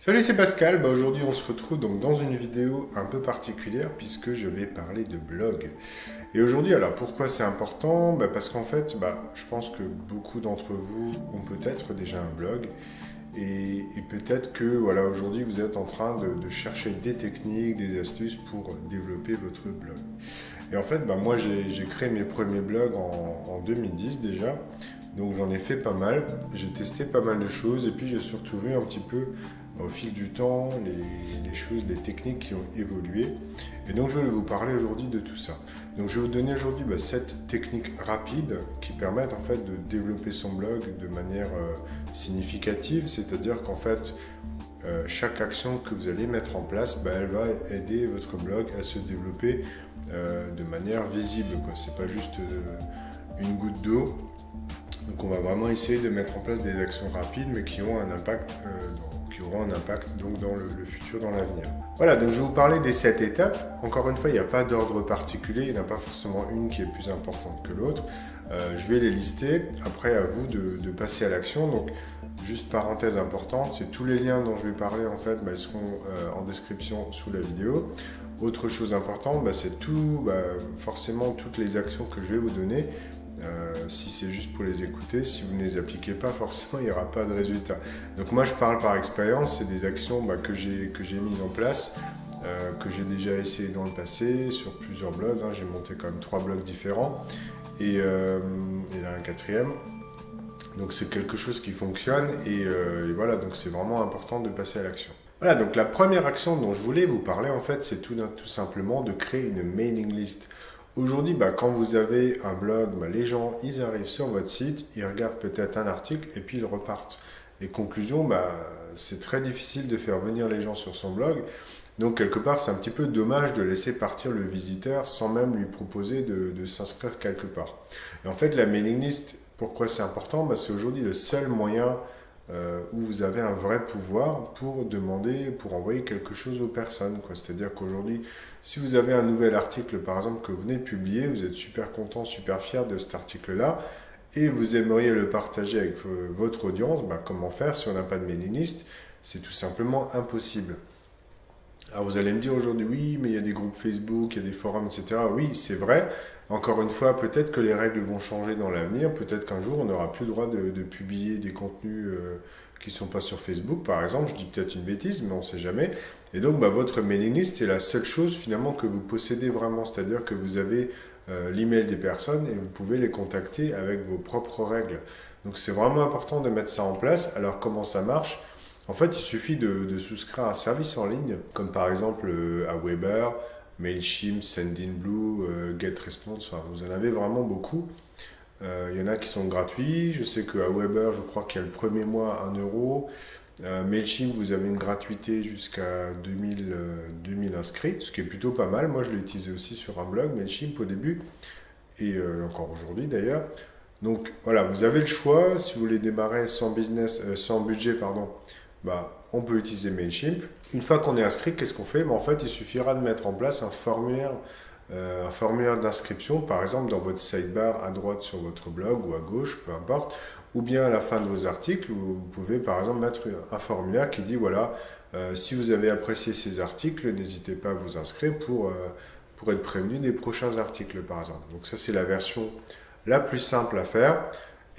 Salut, c'est Pascal. Aujourd'hui, on se retrouve donc dans une vidéo un peu particulière puisque je vais parler de blog. Et aujourd'hui, alors pourquoi c'est important? Parce qu'en fait, je pense que beaucoup d'entre vous ont peut-être déjà un blog et peut-être que voilà, aujourd'hui, vous êtes en train de chercher des techniques, des astuces pour développer votre blog. Et en fait, moi, j'ai créé mes premiers blogs en 2010 déjà. Donc j'en ai fait pas mal, j'ai testé pas mal de choses et puis j'ai surtout vu un petit peu au fil du temps les choses, les techniques qui ont évolué. Et donc je vais vous parler aujourd'hui de tout ça. Donc je vais vous donner aujourd'hui 7 techniques rapides qui permettent en fait de développer son blog de manière significative, c'est-à-dire qu'en fait chaque action que vous allez mettre en place, elle va aider votre blog à se développer de manière visible. C'est pas juste une goutte d'eau. Donc on va vraiment essayer de mettre en place des actions rapides mais qui ont un impact, qui auront un impact donc dans le futur, dans l'avenir. Voilà, donc je vais vous parler des 7 étapes. Encore une fois, il n'y a pas d'ordre particulier, il n'y en a pas forcément une qui est plus importante que l'autre. Je vais les lister, après à vous de passer à l'action. Donc juste parenthèse importante, c'est tous les liens dont je vais parler en fait, ils seront en description sous la vidéo. Autre chose importante, c'est tout, forcément toutes les actions que je vais vous donner. Si c'est juste pour les écouter, si vous ne les appliquez pas, forcément il n'y aura pas de résultat. Donc moi je parle par expérience, c'est des actions que j'ai mises en place, que j'ai déjà essayé dans le passé sur plusieurs blogs. J'ai monté quand même 3 blogs différents et un quatrième. Donc c'est quelque chose qui fonctionne et voilà, donc c'est vraiment important de passer à l'action. Voilà, donc la première action dont je voulais vous parler en fait, c'est tout simplement de créer une mailing list. Aujourd'hui, quand vous avez un blog, les gens, ils arrivent sur votre site, ils regardent peut-être un article et puis ils repartent. Et conclusion, c'est très difficile de faire venir les gens sur son blog. Donc quelque part, c'est un petit peu dommage de laisser partir le visiteur sans même lui proposer de s'inscrire quelque part. Et en fait, la mailing list, pourquoi c'est important? C'est aujourd'hui le seul moyen où vous avez un vrai pouvoir pour demander, pour envoyer quelque chose aux personnes. C'est-à-dire qu'aujourd'hui, si vous avez un nouvel article, par exemple, que vous venez de publier, vous êtes super content, super fier de cet article-là, et vous aimeriez le partager avec votre audience, comment faire si on n'a pas de mailing list? C'est tout simplement impossible. Alors vous allez me dire aujourd'hui, oui, mais il y a des groupes Facebook, il y a des forums, etc. Oui, c'est vrai. Encore une fois, peut-être que les règles vont changer dans l'avenir. Peut-être qu'un jour, on n'aura plus le droit de publier des contenus qui ne sont pas sur Facebook, par exemple. Je dis peut-être une bêtise, mais on ne sait jamais. Et donc, votre mailing list, c'est la seule chose finalement que vous possédez vraiment. C'est-à-dire que vous avez l'email des personnes et vous pouvez les contacter avec vos propres règles. Donc, c'est vraiment important de mettre ça en place. Alors, comment ça marche? En fait, il suffit de souscrire à un service en ligne, comme par exemple Aweber, Mailchimp, Sendinblue, GetResponse, vous en avez vraiment beaucoup. Il y en a qui sont gratuits. Je sais qu'à Aweber, je crois qu'il y a le premier mois à 1 euro. Mailchimp, vous avez une gratuité jusqu'à 2000 inscrits, ce qui est plutôt pas mal. Moi, je l'ai utilisé aussi sur un blog, Mailchimp au début, et encore aujourd'hui d'ailleurs. Donc voilà, vous avez le choix. Si vous voulez démarrer sans budget, on peut utiliser Mailchimp. Une fois qu'on est inscrit, qu'est-ce qu'on fait? En fait, il suffira de mettre en place un formulaire d'inscription, par exemple dans votre sidebar à droite sur votre blog ou à gauche, peu importe, ou bien à la fin de vos articles, vous pouvez par exemple mettre un formulaire qui dit voilà, si vous avez apprécié ces articles, n'hésitez pas à vous inscrire pour être prévenu des prochains articles, par exemple. Donc ça, c'est la version la plus simple à faire.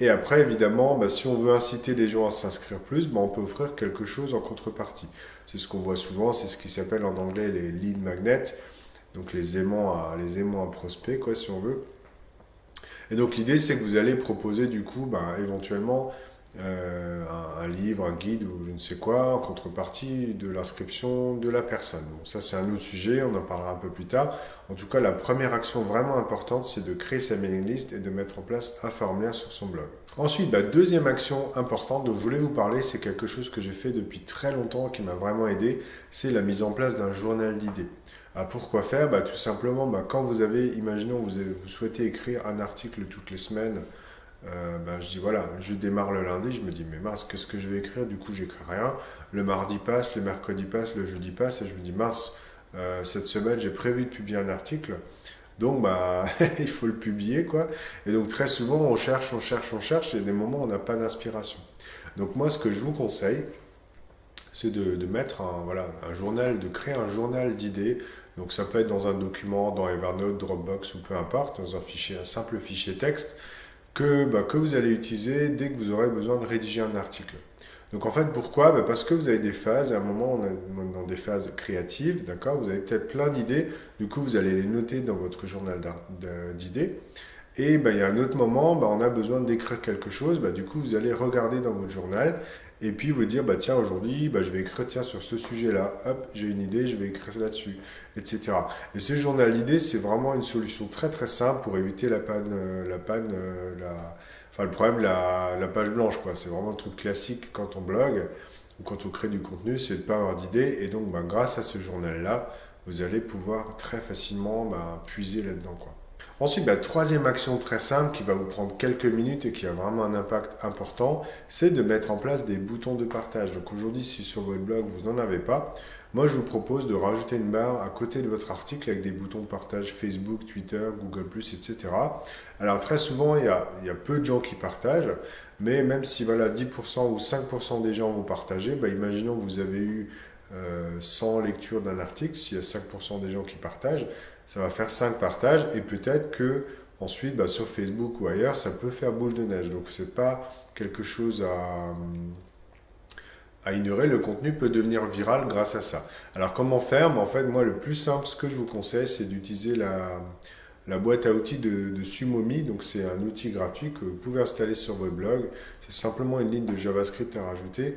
Et après, évidemment, si on veut inciter les gens à s'inscrire plus, on peut offrir quelque chose en contrepartie. C'est ce qu'on voit souvent, c'est ce qui s'appelle en anglais les lead magnets, donc les aimants à prospect, si on veut. Et donc l'idée, c'est que vous allez proposer du coup, éventuellement, un livre, un guide ou je ne sais quoi, en contrepartie de l'inscription de la personne. Bon, ça c'est un autre sujet, on en parlera un peu plus tard. En tout cas, la première action vraiment importante, c'est de créer sa mailing list et de mettre en place un formulaire sur son blog. Ensuite, deuxième action importante dont je voulais vous parler, c'est quelque chose que j'ai fait depuis très longtemps, qui m'a vraiment aidé, c'est la mise en place d'un journal d'idées. Pourquoi faire? Tout simplement, quand vous avez, imaginons, vous souhaitez écrire un article toutes les semaines, je dis voilà, je démarre le lundi, je me dis mais mince, qu'est-ce que je vais écrire? Du coup, j'écris rien. Le mardi passe, le mercredi passe, le jeudi passe, et je me dis mince, cette semaine j'ai prévu de publier un article, donc il faut le publier quoi. Et donc très souvent on cherche, et il y a des moments où on n'a pas d'inspiration. Donc moi, ce que je vous conseille, c'est de mettre un journal, de créer un journal d'idées. Donc ça peut être dans un document, dans Evernote, Dropbox ou peu importe, dans un simple fichier texte que vous allez utiliser dès que vous aurez besoin de rédiger un article. Donc en fait, pourquoi? Parce que vous avez des phases, à un moment, on est dans des phases créatives, d'accord? Vous avez peut-être plein d'idées, du coup vous allez les noter dans votre journal d'idées. Et il y a un autre moment, on a besoin d'écrire quelque chose, du coup vous allez regarder dans votre journal et puis vous dire, tiens, aujourd'hui, je vais écrire sur ce sujet-là, hop, j'ai une idée, je vais écrire là-dessus, etc. Et ce journal d'idées, c'est vraiment une solution très très simple pour éviter le problème, la page blanche, quoi. C'est vraiment le truc classique quand on blogue ou quand on crée du contenu, c'est de ne pas avoir d'idées. Et donc, grâce à ce journal-là, vous allez pouvoir très facilement puiser là-dedans, quoi. Ensuite, troisième action très simple qui va vous prendre quelques minutes et qui a vraiment un impact important, c'est de mettre en place des boutons de partage. Donc aujourd'hui, si sur votre blog vous n'en avez pas, moi je vous propose de rajouter une barre à côté de votre article avec des boutons de partage Facebook, Twitter, Google+, etc. Alors très souvent, il y a peu de gens qui partagent, mais même si 10% ou 5% des gens vont partager, imaginons que vous avez eu 100 lectures d'un article, s'il y a 5% des gens qui partagent, ça va faire 5 partages et peut-être que ensuite sur Facebook ou ailleurs ça peut faire boule de neige. Donc c'est pas quelque chose à ignorer, le contenu peut devenir viral grâce à ça. Alors comment faire? En fait, moi le plus simple, ce que je vous conseille, c'est d'utiliser la boîte à outils de Sumomi. Donc c'est un outil gratuit que vous pouvez installer sur votre blog. C'est simplement une ligne de JavaScript à rajouter.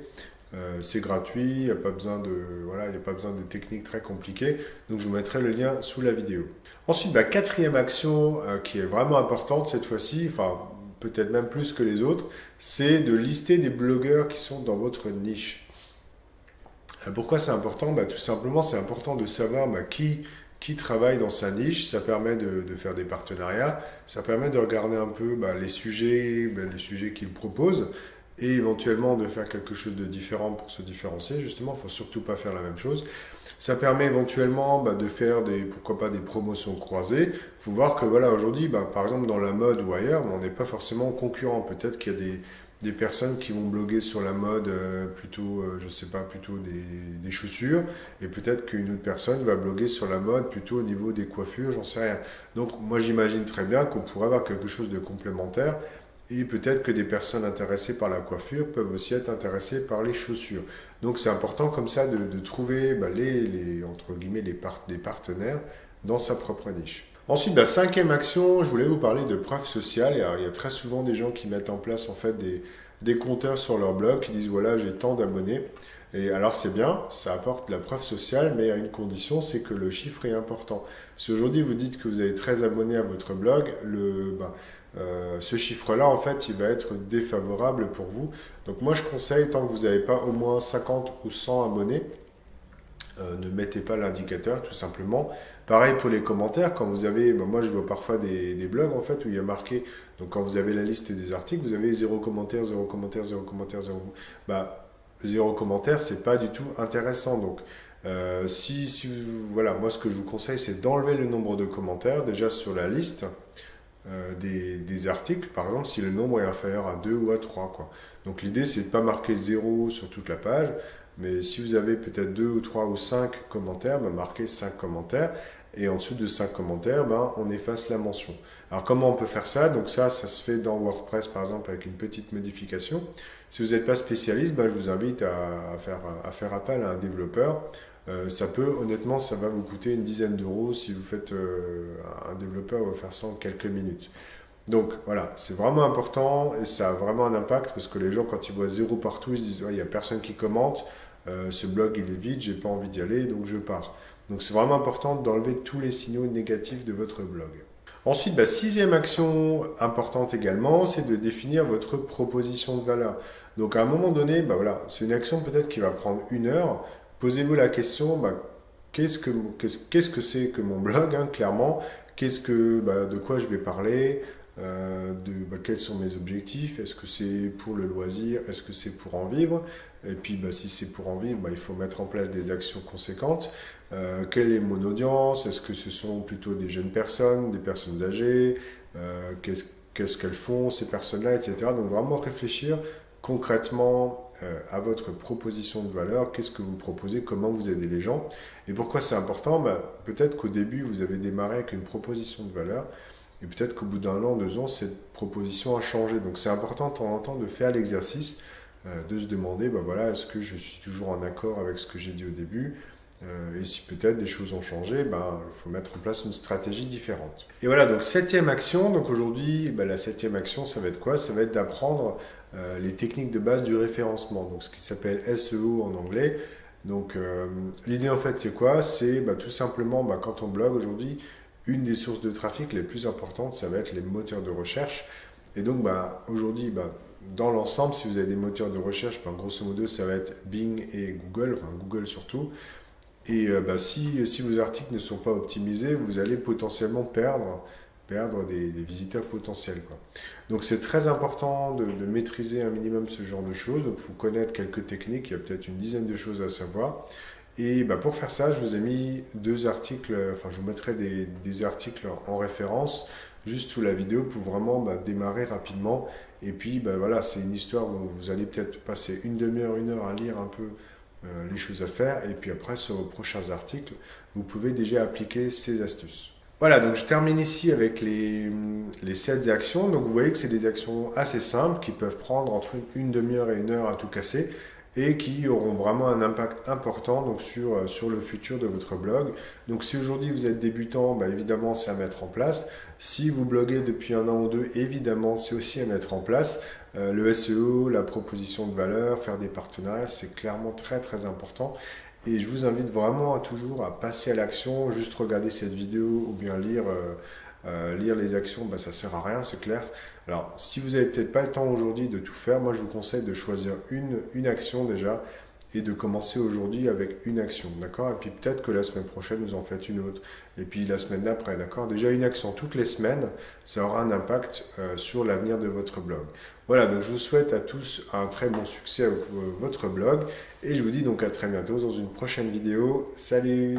C'est gratuit, il n'y a pas besoin de techniques très compliquées. Donc je vous mettrai le lien sous la vidéo. Ensuite, quatrième action qui est vraiment importante cette fois-ci, peut-être même plus que les autres, c'est de lister des blogueurs qui sont dans votre niche. Pourquoi c'est important? Tout simplement, c'est important de savoir qui travaille dans sa niche. Ça permet de faire des partenariats, ça permet de regarder un peu les sujets qu'ils proposent et éventuellement de faire quelque chose de différent pour se différencier. Justement, il ne faut surtout pas faire la même chose. Ça permet éventuellement de faire pourquoi pas des promotions croisées. Il faut voir que aujourd'hui, par exemple dans la mode ou ailleurs, on n'est pas forcément concurrent. Peut-être qu'il y a des personnes qui vont bloguer sur la mode plutôt des chaussures, et peut-être qu'une autre personne va bloguer sur la mode plutôt au niveau des coiffures, j'en sais rien. Donc moi j'imagine très bien qu'on pourrait avoir quelque chose de complémentaire. Et peut-être que des personnes intéressées par la coiffure peuvent aussi être intéressées par les chaussures. Donc c'est important comme ça de trouver entre guillemets, des partenaires dans sa propre niche. Ensuite, cinquième action, je voulais vous parler de preuve sociale. Il y a très souvent des gens qui mettent en place en fait des compteurs sur leur blog qui disent voilà, j'ai tant d'abonnés. Et alors c'est bien, ça apporte de la preuve sociale, mais à une condition, c'est que le chiffre est important. Si aujourd'hui vous dites que vous avez 13 abonnés à votre blog, ce chiffre-là, en fait, il va être défavorable pour vous. Donc moi, je conseille, tant que vous n'avez pas au moins 50 ou 100 abonnés, ne mettez pas l'indicateur, tout simplement. Pareil pour les commentaires, quand vous avez, moi je vois parfois des blogs en fait où il y a marqué, donc quand vous avez la liste des articles, vous avez 0 commentaire, 0 commentaire, 0 commentaire, 0... 0 commentaire, c'est pas du tout intéressant. Donc moi ce que je vous conseille, c'est d'enlever le nombre de commentaires déjà sur la liste des articles, par exemple si le nombre est inférieur à 2 ou à 3, quoi. Donc l'idée c'est de ne pas marquer 0 sur toute la page, mais si vous avez peut-être 2 ou 3 ou 5 commentaires, marquez 5 commentaires, et en dessous de 5 commentaires, on efface la mention. Alors comment on peut faire ça? Donc ça se fait dans WordPress par exemple avec une petite modification. Si vous n'êtes pas spécialiste, je vous invite à faire appel à un développeur. Honnêtement, ça va vous coûter une dizaine d'euros si vous faites un développeur va faire ça en quelques minutes. Donc voilà, c'est vraiment important et ça a vraiment un impact parce que les gens, quand ils voient 0 partout, ils se disent il n'y a personne qui commente, ce blog il est vide, j'ai pas envie d'y aller, donc je pars. Donc c'est vraiment important d'enlever tous les signaux négatifs de votre blog. Ensuite, sixième action importante également, c'est de définir votre proposition de valeur. Donc à un moment donné, c'est une action peut-être qui va prendre 1 heure. Posez-vous la question, qu'est-ce que c'est que mon blog, clairement, de quoi je vais parler, quels sont mes objectifs, est-ce que c'est pour le loisir, est-ce que c'est pour en vivre, et puis si c'est pour en vivre, il faut mettre en place des actions conséquentes. Quelle est mon audience, est-ce que ce sont plutôt des jeunes personnes, des personnes âgées, qu'est-ce qu'elles font ces personnes-là, etc. Donc vraiment réfléchir concrètement à votre proposition de valeur, qu'est-ce que vous proposez, comment vous aidez les gens. Et pourquoi c'est important? Peut-être qu'au début, vous avez démarré avec une proposition de valeur, et peut-être qu'au bout d'un an, 2 ans, cette proposition a changé. Donc c'est important de temps en temps de faire l'exercice, de se demander, voilà, est-ce que je suis toujours en accord avec ce que j'ai dit au début? Et si peut-être des choses ont changé, il faut mettre en place une stratégie différente. Et voilà, donc septième action. Donc aujourd'hui, la septième action, ça va être quoi? Ça va être d'apprendre les techniques de base du référencement, donc ce qui s'appelle SEO en anglais. Donc l'idée en fait c'est quoi? C'est tout simplement quand on blogue aujourd'hui, une des sources de trafic les plus importantes, ça va être les moteurs de recherche. Et donc aujourd'hui, dans l'ensemble, si vous avez des moteurs de recherche, grosso modo ça va être Bing et Google, enfin Google surtout. Et si vos articles ne sont pas optimisés, vous allez potentiellement perdre des visiteurs potentiels, quoi. Donc c'est très important de maîtriser un minimum ce genre de choses. Donc il faut connaître quelques techniques, il y a peut-être une dizaine de choses à savoir. Et pour faire ça, je vous ai mis 2 articles, je vous mettrai des articles en référence juste sous la vidéo pour vraiment démarrer rapidement. Et puis voilà, c'est une histoire où vous allez peut-être passer une demi-heure, 1 heure à lire un peu les choses à faire, et puis après sur vos prochains articles vous pouvez déjà appliquer ces astuces. Voilà, donc je termine ici avec les 7 actions. Donc vous voyez que c'est des actions assez simples qui peuvent prendre entre une demi-heure et 1 heure à tout casser et qui auront vraiment un impact important donc sur le futur de votre blog. Donc si aujourd'hui vous êtes débutant, évidemment c'est à mettre en place. Si vous bloguez depuis 1 an ou 2, évidemment c'est aussi à mettre en place. Le SEO, la proposition de valeur, faire des partenariats, c'est clairement très très important. Et je vous invite vraiment toujours à passer à l'action, juste regarder cette vidéo ou bien lire les actions, ça sert à rien, c'est clair. Alors, si vous n'avez peut-être pas le temps aujourd'hui de tout faire, moi je vous conseille de choisir une action déjà et de commencer aujourd'hui avec une action, d'accord? Et puis peut-être que la semaine prochaine, vous en faites une autre. Et puis la semaine d'après, d'accord? Déjà une action toutes les semaines, ça aura un impact sur l'avenir de votre blog. Voilà, donc je vous souhaite à tous un très bon succès avec votre blog. Et je vous dis donc à très bientôt dans une prochaine vidéo. Salut!